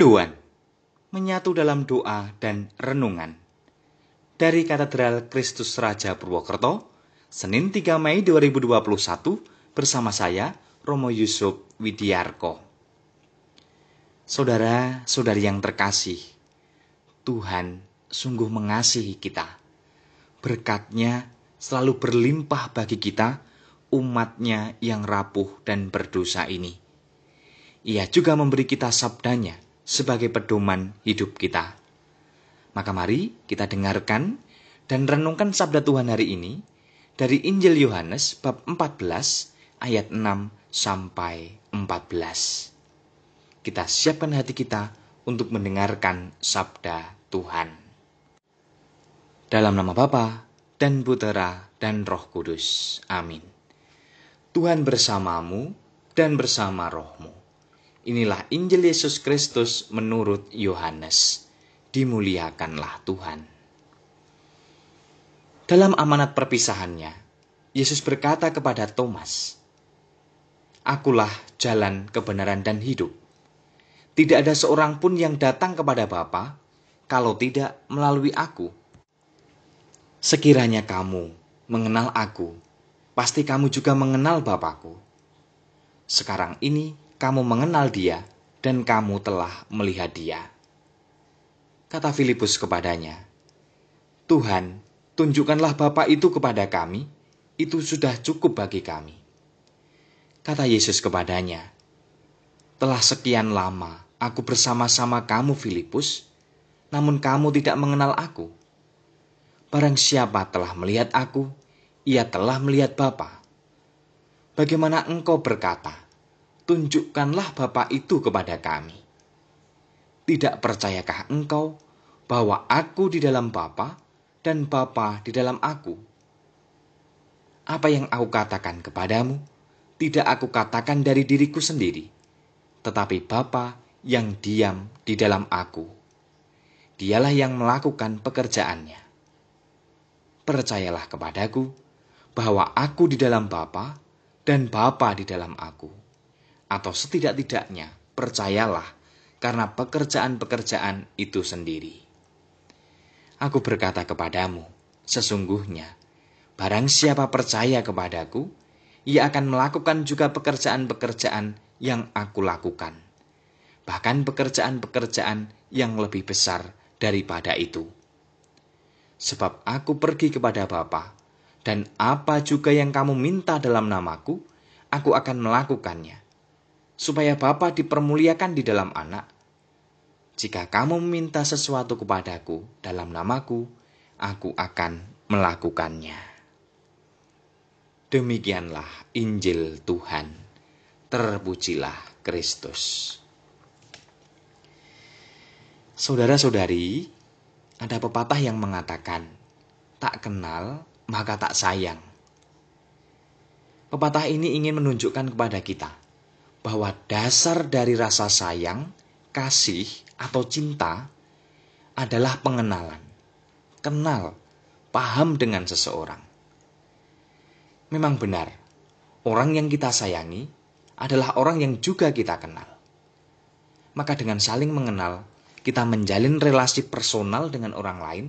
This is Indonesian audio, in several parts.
Kerinduan menyatu dalam doa dan renungan. Dari Katedral Kristus Raja Purwokerto, Senin 3 Mei 2021, bersama saya, Romo Yusuf Widiarko. Saudara-saudari yang terkasih, Tuhan sungguh mengasihi kita. Berkat-Nya selalu berlimpah bagi kita, umat-Nya yang rapuh dan berdosa ini. Ia juga memberi kita sabdanya sebagai pedoman hidup kita. Maka mari kita dengarkan dan renungkan sabda Tuhan hari ini dari Injil Yohanes bab 14 ayat 6 sampai 14. Kita siapkan hati kita untuk mendengarkan sabda Tuhan. Dalam nama Bapa dan Putera dan Roh Kudus. Amin. Tuhan bersamamu dan bersama rohmu. Inilah Injil Yesus Kristus menurut Yohanes. Dimuliakanlah Tuhan. Dalam amanat perpisahannya, Yesus berkata kepada Thomas, "Akulah jalan, kebenaran, dan hidup. Tidak ada seorang pun yang datang kepada Bapa kalau tidak melalui aku. Sekiranya kamu mengenal aku, pasti kamu juga mengenal Bapa-Ku. Sekarang ini kamu mengenal Dia dan kamu telah melihat Dia." Kata Filipus kepadanya, "Tuhan, tunjukkanlah Bapa itu kepada kami, itu sudah cukup bagi kami." Kata Yesus kepadanya, "Telah sekian lama aku bersama-sama kamu, Filipus, namun kamu tidak mengenal aku. Barang siapa telah melihat aku, ia telah melihat Bapa. Bagaimana engkau berkata, 'Tunjukkanlah Bapa itu kepada kami'? Tidak percayakah engkau bahwa aku di dalam Bapa dan Bapa di dalam aku? Apa yang aku katakan kepadamu, tidak aku katakan dari diriku sendiri, tetapi Bapa yang diam di dalam aku. Dialah yang melakukan pekerjaannya. Percayalah kepadaku bahwa aku di dalam Bapa dan Bapa di dalam aku. Atau setidak-tidaknya percayalah karena pekerjaan-pekerjaan itu sendiri. Aku berkata kepadamu, sesungguhnya, barang siapa percaya kepadaku, ia akan melakukan juga pekerjaan-pekerjaan yang aku lakukan. Bahkan pekerjaan-pekerjaan yang lebih besar daripada itu. Sebab aku pergi kepada Bapa, dan apa juga yang kamu minta dalam namaku, aku akan melakukannya, supaya Bapa dipermuliakan di dalam Anak. Jika kamu meminta sesuatu kepadaku dalam namaku, aku akan melakukannya." Demikianlah Injil Tuhan. Terpujilah Kristus. Saudara-saudari, ada pepatah yang mengatakan, "Tak kenal, maka tak sayang." Pepatah ini ingin menunjukkan kepada kita bahwa dasar dari rasa sayang, kasih, atau cinta adalah pengenalan. Kenal, paham dengan seseorang. Memang benar, orang yang kita sayangi adalah orang yang juga kita kenal. Maka dengan saling mengenal, kita menjalin relasi personal dengan orang lain,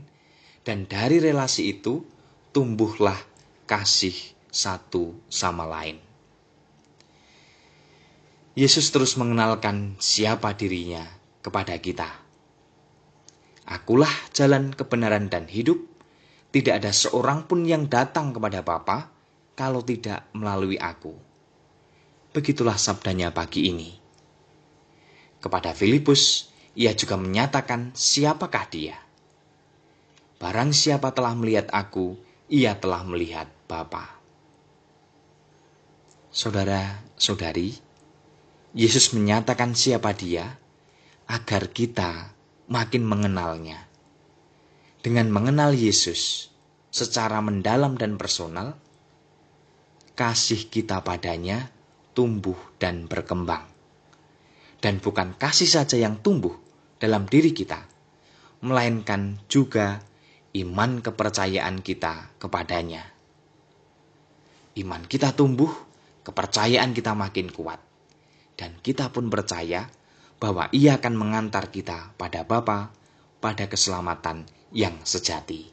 dan dari relasi itu tumbuhlah kasih satu sama lain. Yesus terus mengenalkan siapa dirinya kepada kita. "Akulah jalan, kebenaran, dan hidup. Tidak ada seorang pun yang datang kepada Bapa kalau tidak melalui aku." Begitulah sabdanya pagi ini. Kepada Filipus, ia juga menyatakan siapakah dia. Barang siapa telah melihat aku, ia telah melihat Bapa. Saudara-saudari, Yesus menyatakan siapa dia agar kita makin mengenalnya. Dengan mengenal Yesus secara mendalam dan personal, kasih kita padanya tumbuh dan berkembang. Dan bukan kasih saja yang tumbuh dalam diri kita, melainkan juga iman kepercayaan kita kepadanya. Iman kita tumbuh, kepercayaan kita makin kuat. Dan kita pun percaya bahwa Ia akan mengantar kita pada Bapa, pada keselamatan yang sejati.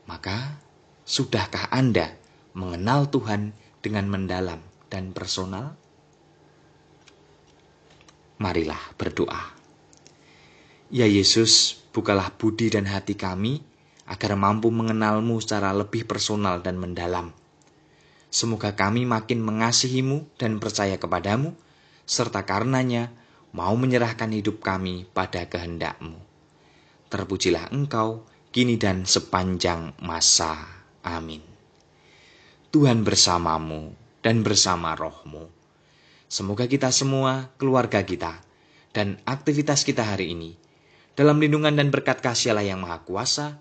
Maka, sudahkah Anda mengenal Tuhan dengan mendalam dan personal? Marilah berdoa. Ya Yesus, bukalah budi dan hati kami agar mampu mengenal-Mu secara lebih personal dan mendalam. Semoga kami makin mengasihi-Mu dan percaya kepada-Mu, serta karenanya mau menyerahkan hidup kami pada kehendak-Mu. Terpujilah Engkau, kini dan sepanjang masa. Amin. Tuhan bersamamu dan bersama roh-Mu. Semoga kita semua, keluarga kita, dan aktivitas kita hari ini, dalam lindungan dan berkat kasih Allah yang Maha Kuasa,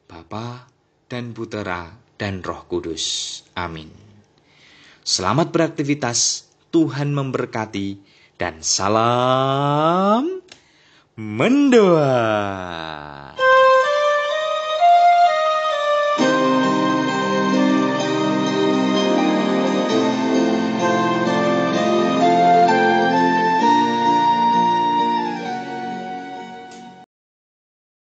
Bapa dan Putera dan Roh Kudus. Amin. Selamat beraktivitas, Tuhan memberkati, dan salam mendoa.